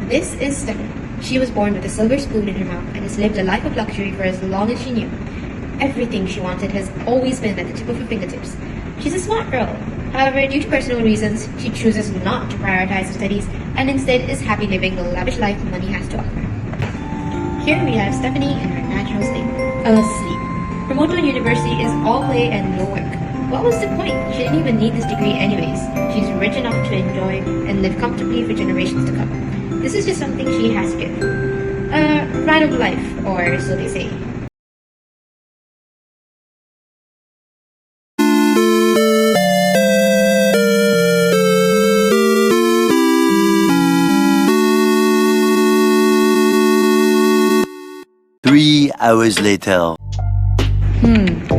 This is Stephanie. She was born with a silver spoon in her mouth and has lived a life of luxury for as long as she knew. Everything she wanted has always been at the tip of her fingertips. She's a smart girl. However, due to personal reasons, she chooses not to prioritize her studies and instead is happy living the lavish life money has to offer. Here we have Stephanie in her natural state, asleep. Promoto University is all play and no work. What was the point? She didn't even need this degree anyways. She's rich enough to enjoy and live comfortably for generations to come. This is just something she has to give. A ride of life, or so they say. Three hours later.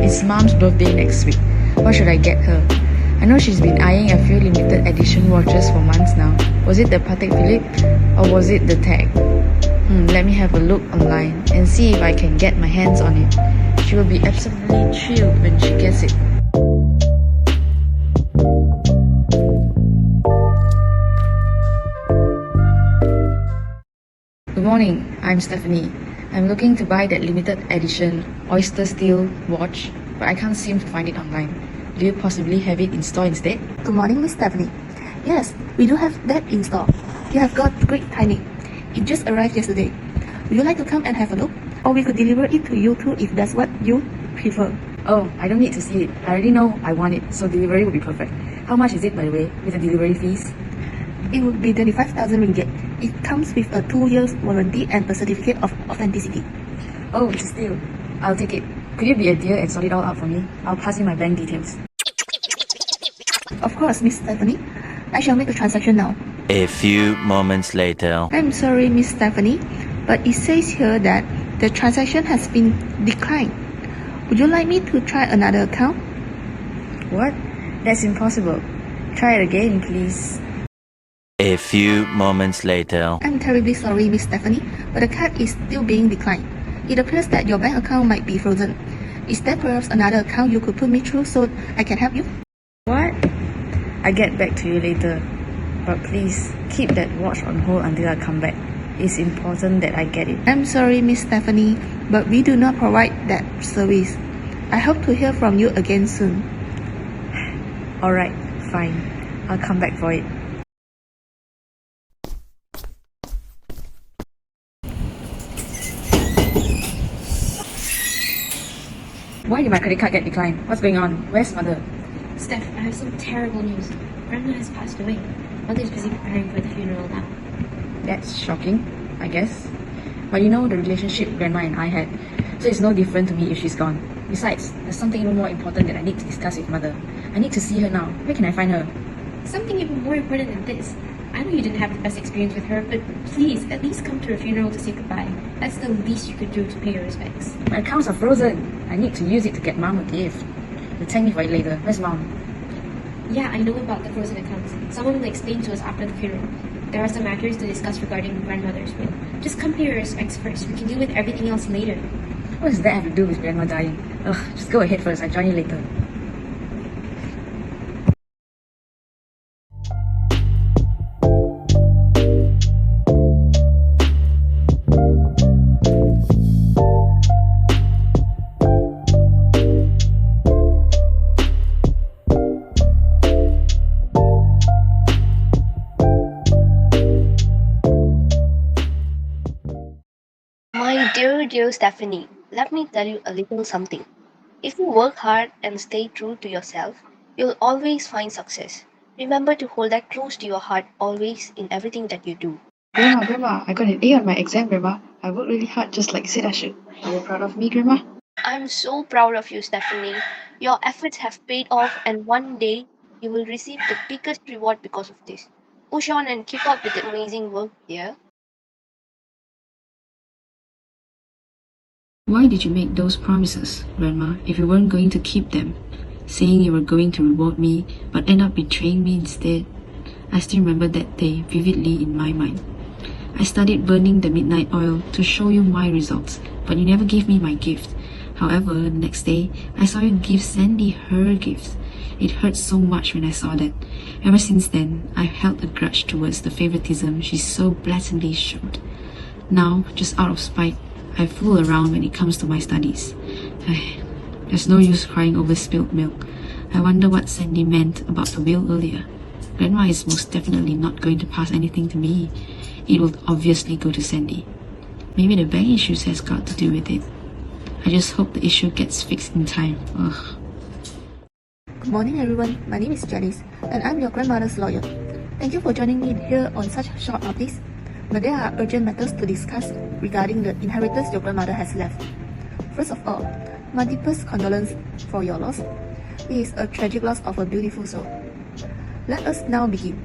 It's Mom's birthday next week. What should I get her? I know she's been eyeing a few limited edition watches for months now. Was it the Patek Philippe or was it the Tag? Let me have a look online and see if I can get my hands on it. She will be absolutely thrilled when she gets it. Good morning, I'm Stephanie. I'm looking to buy that limited edition oyster steel watch, but I can't seem to find it online. Do you possibly have it in store instead? Good morning, Miss Stephanie. Yes, we do have that in store. You have got great timing. It just arrived yesterday. Would you like to come and have a look? Or we could deliver it to you too if that's what you prefer. Oh, I don't need to see it. I already know I want it, so delivery will be perfect. How much is it, by the way, with the delivery fees? It would be 25,000 ringgit. It comes with a 2-year warranty and a certificate of authenticity. Oh, it's a steal. I'll take it. Could you be a dear and sort it all out for me? I'll pass you my bank details. Of course, Miss Stephanie. I shall make a transaction now. A few moments later. I'm sorry, Miss Stephanie, but it says here that the transaction has been declined. Would you like me to try another account? What? That's impossible. Try it again, please. A few moments later. I'm terribly sorry, Miss Stephanie, but the card is still being declined. It appears that your bank account might be frozen. Is there perhaps another account you could put me through so I can help you? What? I'll get back to you later. But please, keep that watch on hold until I come back. It's important that I get it. I'm sorry, Miss Stephanie, but we do not provide that service. I hope to hear from you again soon. Alright, fine. I'll come back for it. Why did my credit card get declined? What's going on? Where's Mother? Steph, I have some terrible news. Grandma has passed away. Mother is busy preparing for the funeral now. That's shocking, I guess. But you know the relationship Grandma and I had, so it's no different to me if she's gone. Besides, there's something even more important that I need to discuss with Mother. I need to see her now. Where can I find her? Something even more important than this. I know you didn't have the best experience with her, but please, at least come to her funeral to say goodbye. That's the least you could do to pay your respects. My accounts are frozen. I need to use it to get Mom a gift. You'll thank me for it later. Where's Mom? Yeah, I know about the frozen accounts. Someone will explain to us after the funeral. There are some matters to discuss regarding grandmother's will. Just come pay your respects first. We can deal with everything else later. What does that have to do with Grandma dying? Ugh, just go ahead first. I'll join you later. My dear Stephanie, let me tell you a little something. If you work hard and stay true to yourself, you'll always find success. Remember to hold that close to your heart always in everything that you do. Grandma, I got an A on my exam, Grandma. I worked really hard just like you said I should. Are you proud of me, Grandma? I'm so proud of you, Stephanie. Your efforts have paid off, and one day you will receive the biggest reward because of this. Push on and keep up with the amazing work, dear. Why did you make those promises, Grandma, if you weren't going to keep them? Saying you were going to reward me, but end up betraying me instead. I still remember that day vividly in my mind. I started burning the midnight oil to show you my results, but you never gave me my gift. However, the next day, I saw you give Sandy her gift. It hurt so much when I saw that. Ever since then, I've held a grudge towards the favoritism she so blatantly showed. Now, just out of spite, I fool around when it comes to my studies. There's no use crying over spilled milk. I wonder what Sandy meant about the will earlier. Grandma is most definitely not going to pass anything to me. It will obviously go to Sandy. Maybe the bank issues has got to do with it. I just hope the issue gets fixed in time. Ugh. Good morning, everyone. My name is Janice, and I'm your grandmother's lawyer. Thank you for joining me here on such short notice. But there are urgent matters to discuss regarding the inheritance your grandmother has left. First of all, my deepest condolence for your loss. It is a tragic loss of a beautiful soul. Let us now begin.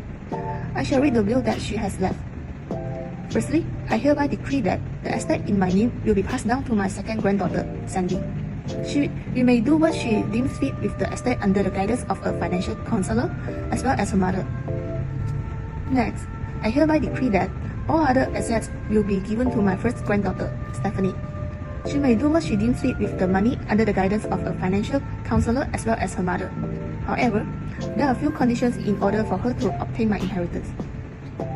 I shall read the will that she has left. Firstly, I hereby decree that the estate in my name will be passed down to my second granddaughter, Sandy. She may do what she deems fit with the estate under the guidance of a financial counselor as well as her mother. Next, I hereby decree that all other assets will be given to my first granddaughter, Stephanie. She may do what she deems fit with the money under the guidance of a financial counselor as well as her mother. However, there are a few conditions in order for her to obtain my inheritance.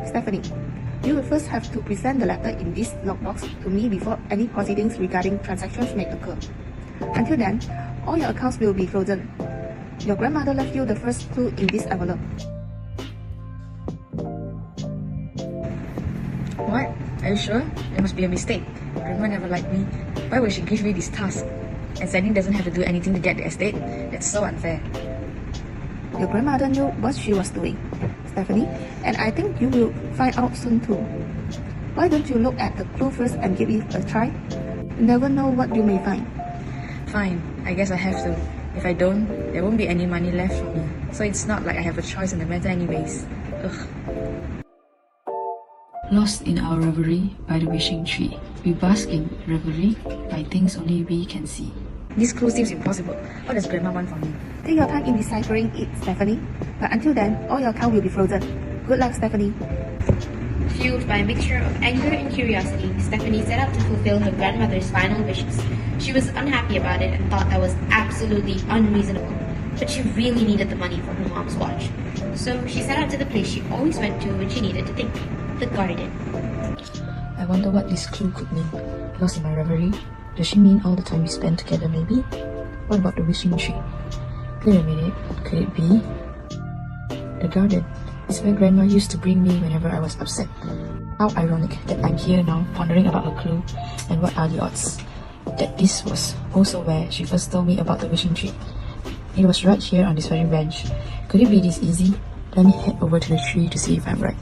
Stephanie, you will first have to present the letter in this logbox to me before any proceedings regarding transactions may occur. Until then, all your accounts will be frozen. Your grandmother left you the first clue in this envelope. What? Are you sure? There must be a mistake. Grandma never liked me. Why would she give me this task? And Sandy doesn't have to do anything to get the estate? That's so unfair. Your grandmother knew what she was doing, Stephanie, and I think you will find out soon too. Why don't you look at the clue first and give it a try? You never know what you may find. Fine, I guess I have to. If I don't, there won't be any money left for me. So it's not like I have a choice in the matter anyways. Ugh. Lost in our reverie by the wishing tree, we bask in reverie by things only we can see. This clue seems impossible. What does Grandma want from me? Take your time in deciphering it, Stephanie. But until then, all your accounts will be frozen. Good luck, Stephanie. Fueled by a mixture of anger and curiosity, Stephanie set out to fulfill her grandmother's final wishes. She was unhappy about it and thought that was absolutely unreasonable. But she really needed the money for her mom's watch. So she set out to the place she always went to when she needed to think, the garden. I wonder what this clue could mean. Lost in my reverie? Does she mean all the time we spent together maybe? What about the wishing tree? Wait a minute, could it be? The garden. It's where Grandma used to bring me whenever I was upset. How ironic that I'm here now pondering about her clue, and what are the odds that this was also where she first told me about the wishing tree. It was right here on this very bench. Could it be this easy? Let me head over to the tree to see if I'm right.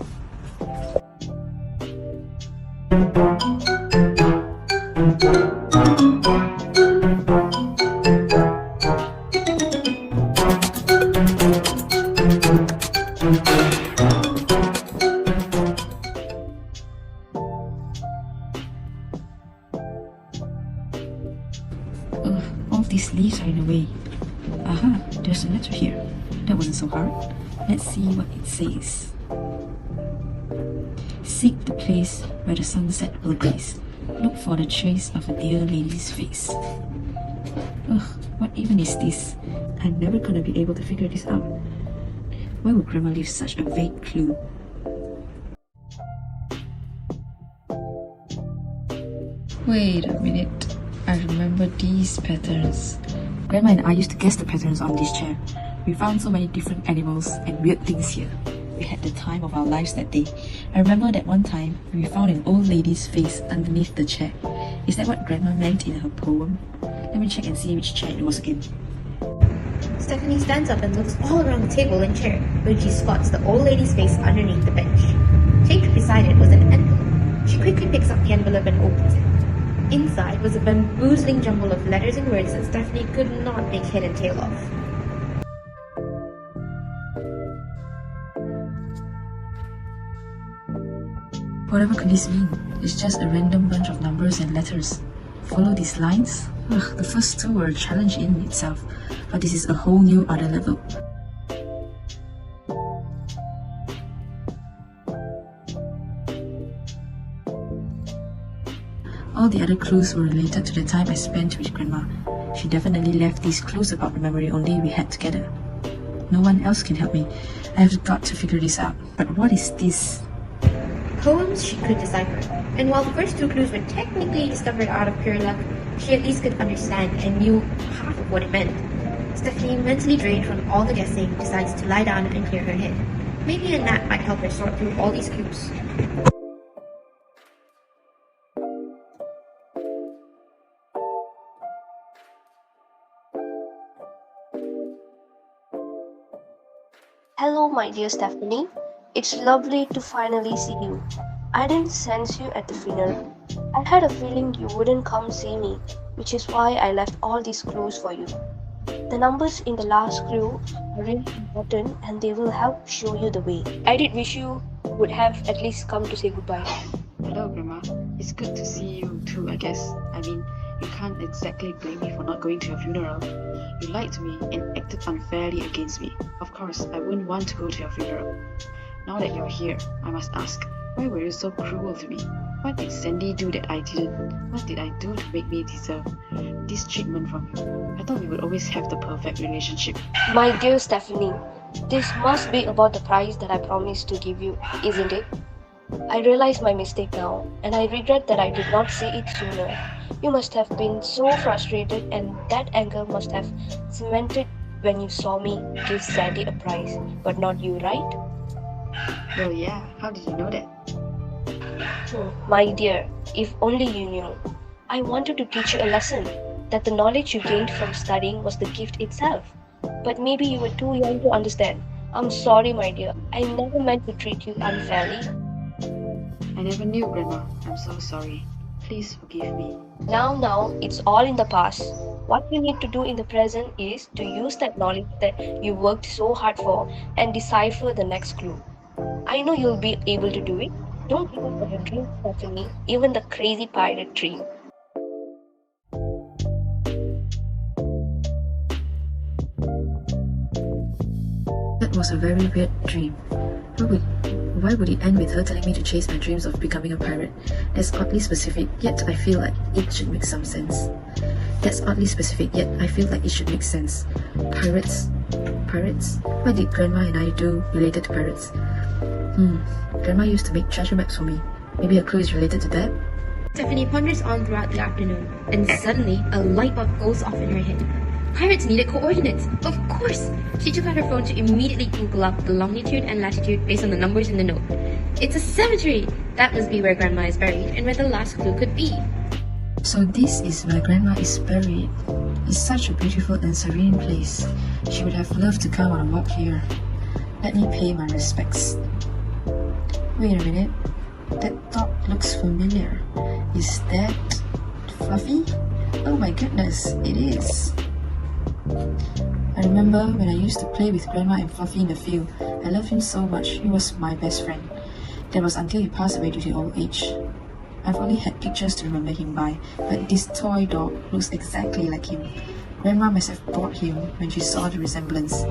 All these leaves are in a way. Aha, there's a letter here. That wasn't so hard. Let's see what it says. Seek the place where the sunset will grace. Look for the trace of a dear lady's face. Ugh, what even is this? I'm never gonna be able to figure this out. Why would Grandma leave such a vague clue? Wait a minute. I remember these patterns. Grandma and I used to guess the patterns on this chair. We found so many different animals and weird things here. We had the time of our lives that day. I remember that one time we found an old lady's face underneath the chair. Is that what Grandma meant in her poem? Let me check and see which chair it was again. Stephanie stands up and looks all around the table and chair, when she spots the old lady's face underneath the bench. Taped beside it was an envelope. She quickly picks up the envelope and opens it. Inside was a bamboozling jumble of letters and words that Stephanie could not make head and tail of. Whatever could this mean? It's just a random bunch of numbers and letters. Follow these lines? Ugh, the first two were a challenge in itself, but this is a whole new other level. All the other clues were related to the time I spent with Grandma. She definitely left these clues about the memory only we had together. No one else can help me. I have got to figure this out. But what is this? Poems she could decipher, and while the first two clues were technically discovered out of pure luck, she at least could understand and knew half of what it meant. Stephanie, mentally drained from all the guessing, decides to lie down and clear her head. Maybe a nap might help her sort through all these clues. Hello, my dear Stephanie. It's lovely to finally see you. I didn't sense you at the funeral. I had a feeling you wouldn't come see me, which is why I left all these clues for you. The numbers in the last clue are really important and they will help show you the way. I did wish you would have at least come to say goodbye. Hello, Grandma. It's good to see you too, I guess. I mean, you can't exactly blame me for not going to your funeral. You lied to me and acted unfairly against me. Of course, I wouldn't want to go to your funeral. Now that you're here, I must ask, why were you so cruel to me? What did Sandy do that I didn't? What did I do to make me deserve this treatment from you? I thought we would always have the perfect relationship. My dear Stephanie, this must be about the prize that I promised to give you, isn't it? I realize my mistake now, and I regret that I did not say it sooner. You must have been so frustrated, and that anger must have cemented when you saw me give Sandy a prize, but not you, right? Well, yeah, how did you know that? My dear, if only you knew. I wanted to teach you a lesson, that the knowledge you gained from studying was the gift itself. But maybe you were too young to understand. I'm sorry, my dear. I never meant to treat you unfairly. I never knew, Grandma. I'm so sorry. Please forgive me. Now, it's all in the past. What you need to do in the present is to use that knowledge that you worked so hard for and decipher the next clue. I know you'll be able to do it. Don't give up on your dream, Stephanie, even the crazy pirate dream. That was a very weird dream. Why would it end with her telling me to chase my dreams of becoming a pirate? That's oddly specific, yet I feel like it should make some sense. That's oddly specific, yet I feel like it should make sense. Pirates? Pirates? What did Grandma and I do related to pirates? Grandma used to make treasure maps for me. Maybe a clue is related to that? Stephanie ponders on throughout the afternoon, and suddenly a light bulb goes off in her head. Pirates needed coordinates. Of course! She took out her phone to immediately Google up the longitude and latitude based on the numbers in the note. It's a cemetery! That must be where Grandma is buried and where the last clue could be. So this is where Grandma is buried. It's such a beautiful and serene place. She would have loved to come on a walk here. Let me pay my respects. Wait a minute. That dog looks familiar. Is that Fluffy? Oh my goodness, it is. I remember when I used to play with Grandma and Fluffy in the field. I loved him so much. He was my best friend. That was until he passed away due to old age. I've only had pictures to remember him by, but this toy dog looks exactly like him. Grandma must have bought him when she saw the resemblance.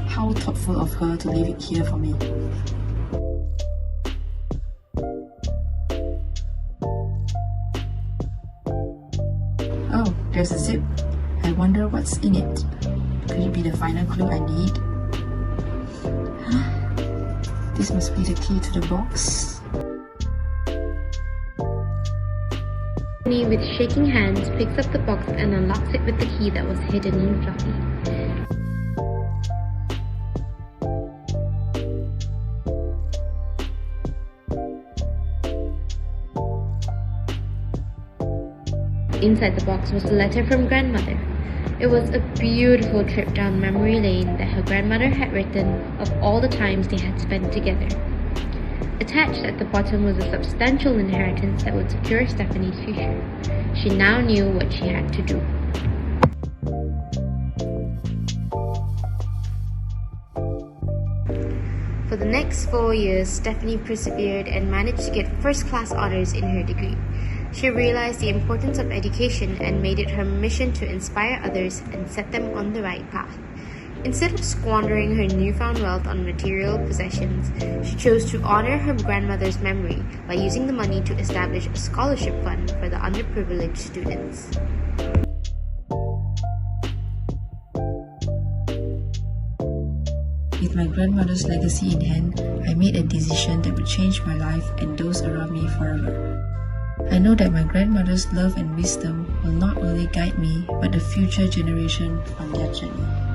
How thoughtful of her to leave it here for me. Oh, there's a zip. I wonder what's in it. Could it be the final clue I need? This must be the key to the box. Stephanie, with shaking hands, picks up the box and unlocks it with the key that was hidden in Fluffy. Inside the box was a letter from Grandmother. It was a beautiful trip down memory lane that her grandmother had written of all the times they had spent together. Attached at the bottom was a substantial inheritance that would secure Stephanie's future. She now knew what she had to do. For the next 4 years, Stephanie persevered and managed to get first-class honors in her degree. She realized the importance of education and made it her mission to inspire others and set them on the right path. Instead of squandering her newfound wealth on material possessions, she chose to honor her grandmother's memory by using the money to establish a scholarship fund for the underprivileged students. With my grandmother's legacy in hand, I made a decision that would change my life and those around me forever. I know that my grandmother's love and wisdom will not only guide me, but the future generation on their journey.